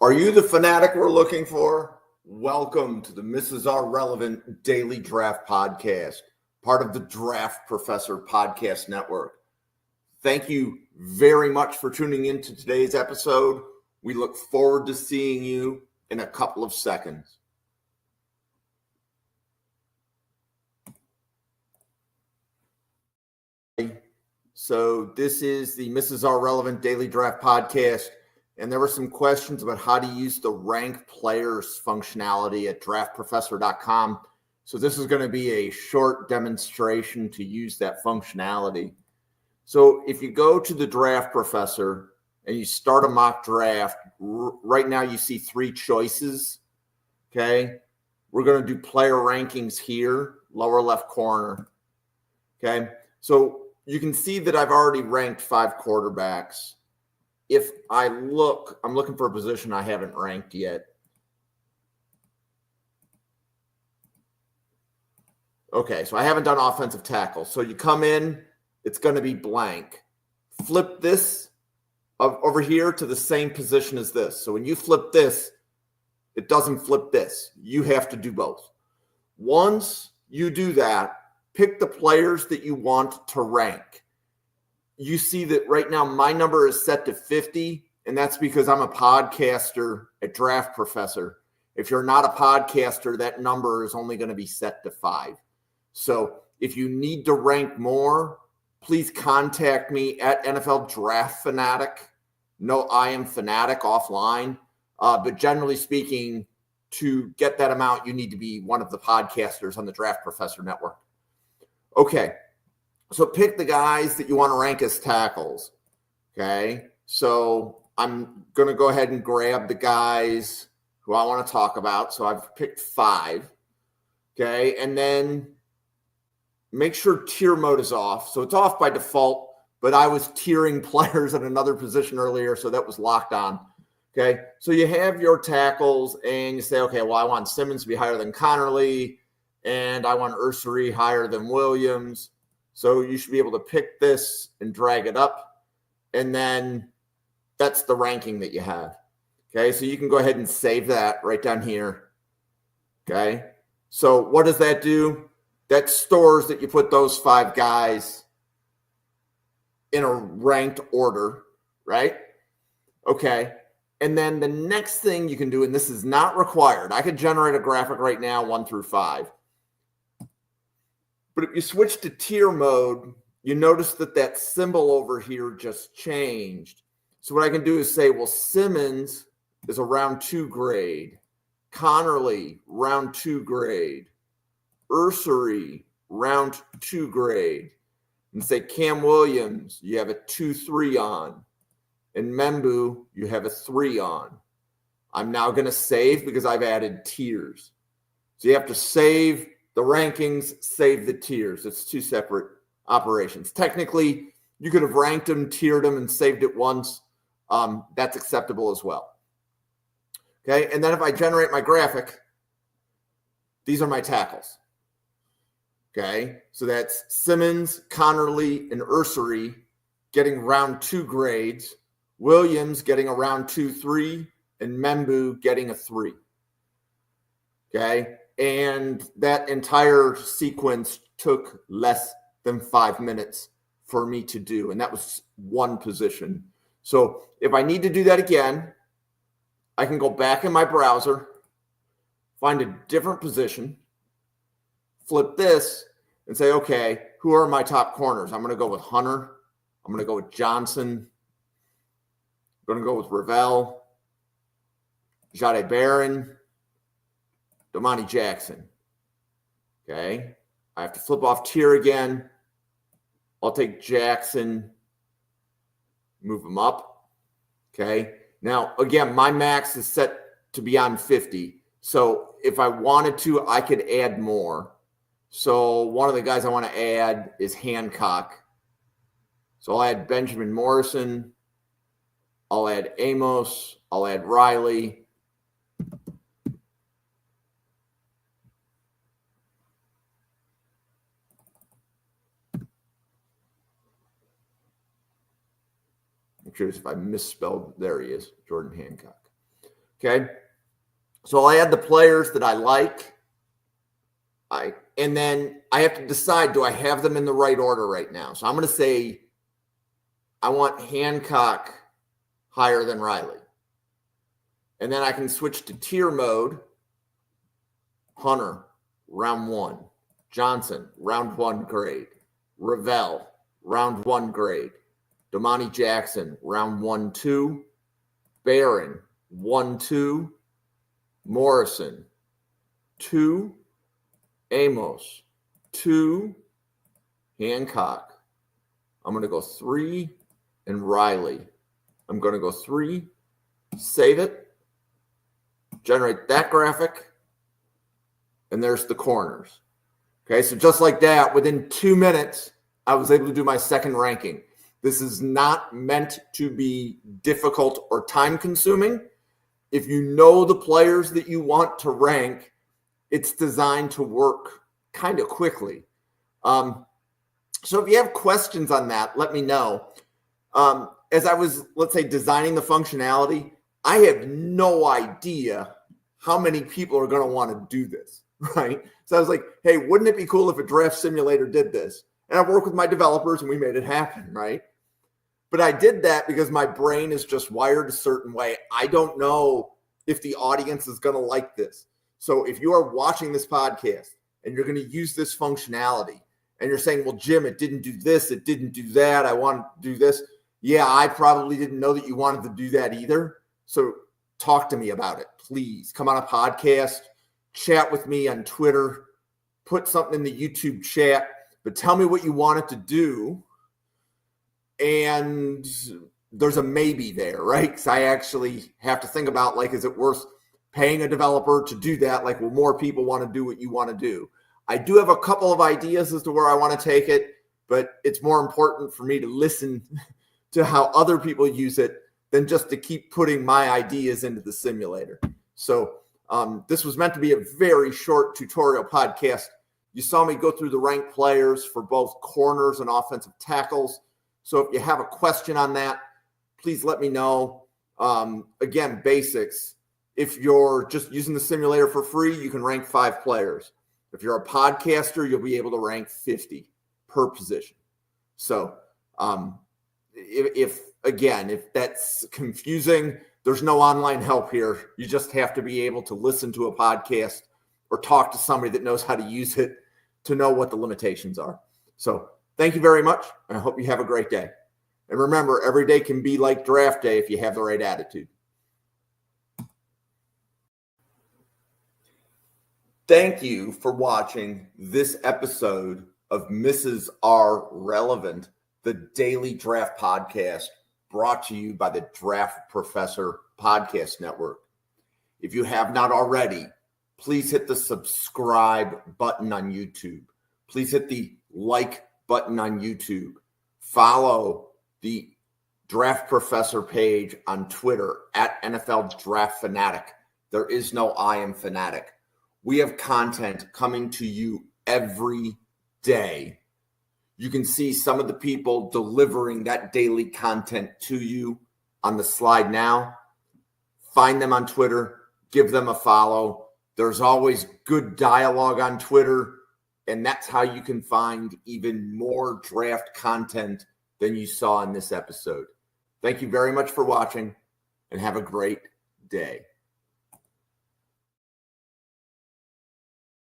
Are you the fanatic we're looking for? Welcome to the Mrs. R Relevant Daily Draft Podcast, part of the Draft Professor Podcast Network. Thank you very much for tuning in to today's episode. We look forward to seeing you in a couple of seconds. So this is the Mrs. R Relevant Daily Draft Podcast. And there were some questions about how to use the rank players functionality at draftprofessor.com. So this is going to be a short demonstration to use that functionality. So if you go to the Draft Professor and you start a mock draft, right now you see three choices. Okay. We're going to do player rankings here, lower left corner. Okay. So you can see that I've already ranked 5 quarterbacks. If I look, I'm looking for a position I haven't ranked yet. Okay, so I haven't done offensive tackle. So you come in, it's going to be blank. Flip this over here to the same position as this. So when you flip this, it doesn't flip this. You have to do both. Once you do that, pick the players that you want to rank. You see that right now my number is set to 50, and that's because I'm a podcaster at Draft Professor. If you're not a podcaster, that number is only going to be set to 5. So if you need to rank more, please contact me at NFL Draft Fanatic. No, I am Fanatic offline. But generally speaking, to get that amount, you need to be one of the podcasters on the Draft Professor Network. Okay. So pick the guys that you want to rank as tackles, okay? So I'm going to go ahead and grab the guys who I want to talk about. So I've picked 5, okay? And then make sure tier mode is off. So it's off by default, but I was tiering players at another position earlier, so that was locked on, okay? So you have your tackles, and you say, okay, well, I want Simmons to be higher than Connerly, and I want Ursary higher than Williams. So you should be able to pick this and drag it up, and then that's the ranking that you have. Okay, so you can go ahead and save that right down here. Okay, so what does that do? That stores that you put those 5 guys in a ranked order, right? Okay, and then the next thing you can do, and this is not required, I could generate a graphic right now 1 through 5. But if you switch to tier mode, you notice that symbol over here just changed. So what I can do is say, well, Simmons is a round 2 grade. Connerly, round 2 grade. Ursary, round 2 grade. And say Cam Williams, you have a 2-3 on. And Membu, you have a 3 on. I'm now going to save because I've added tiers. So you have to save the rankings, save the tiers. It's 2 separate operations. Technically, you could have ranked them, tiered them, and saved it once. That's acceptable as well. Okay, and then if I generate my graphic, these are my tackles. Okay, so that's Simmons, Connerly, and Ursary getting round 2 grades, Williams getting a round 2-3, and Membu getting a 3. Okay, and that entire sequence took less than 5 minutes for me to do. And that was 1 position. So if I need to do that again, I can go back in my browser, find a different position, flip this, and say, okay, who are my top corners? I'm going to go with Hunter. I'm going to go with Johnson. I'm going to go with Ravel, Jahdae Barron, Domani Jackson. Okay. I have to flip off tier again. I'll take Jackson, move him up. Okay. Now, again, my max is set to be on 50. So if I wanted to, I could add more. So one of the guys I want to add is Hancock. So I'll add Benjamin Morrison. I'll add Amos. I'll add Riley. I'm curious if I misspelled. There he is, Jordan Hancock. Okay. So I'll add the players that I like. And then I have to decide, do I have them in the right order right now? So I'm going to say I want Hancock higher than Riley. And then I can switch to tier mode. Hunter, round 1. Johnson, round 1 grade. Ravel, round 1 grade. Domani Jackson, round 1-2. Barron, 1-2. Morrison, 2. Amos, 2. Hancock. I'm going to go 3. And Riley. I'm going to go 3. Save it. Generate that graphic. And there's the corners. Okay, so just like that, within 2 minutes, I was able to do my second ranking. This is not meant to be difficult or time consuming. If you know the players that you want to rank, it's designed to work kind of quickly. So if you have questions on that, let me know. As I was, let's say, designing the functionality, I have no idea how many people are going to want to do this, right? So I was like, hey, wouldn't it be cool if a draft simulator did this? And I worked with my developers and we made it happen, right? But I did that because my brain is just wired a certain way. I don't know if the audience is going to like this. So if you are watching this podcast and you're going to use this functionality and you're saying, well, Jim, it didn't do this, it didn't do that, I want to do this. Yeah, I probably didn't know that you wanted to do that either. So talk to me about it, please. Come on a podcast, chat with me on Twitter, put something in the YouTube chat, but tell me what you wanted to do. And there's a maybe there, right? Because I actually have to think about, like, is it worth paying a developer to do that? Like, will more people want to do what you want to do? I do have a couple of ideas as to where I want to take it, but it's more important for me to listen to how other people use it than just to keep putting my ideas into the simulator. So this was meant to be a very short tutorial podcast. You saw me go through the ranked players for both corners and offensive tackles. So if you have a question on that, please let me know. Again, basics. If you're just using the simulator for free, you can rank 5 players. If you're a podcaster, you'll be able to rank 50 per position. So if that's confusing, there's no online help here. You just have to be able to listen to a podcast or talk to somebody that knows how to use it to know what the limitations are. So thank you very much, and I hope you have a great day. And remember, every day can be like draft day if you have the right attitude. Thank you for watching this episode of Mrs. R Relevant, the daily draft podcast brought to you by the Draft Professor Podcast Network. If you have not already, please hit the subscribe button on YouTube. Please hit the like button on YouTube. Follow the Draft Professor page on Twitter at NFL Draft Fanatic. There is no I am fanatic. We have content coming to you every day. You can see some of the people delivering that daily content to you on the slide now. Find them on Twitter. Give them a follow. There's always good dialogue on Twitter, and that's how you can find even more draft content than you saw in this episode. Thank you very much for watching, and have a great day.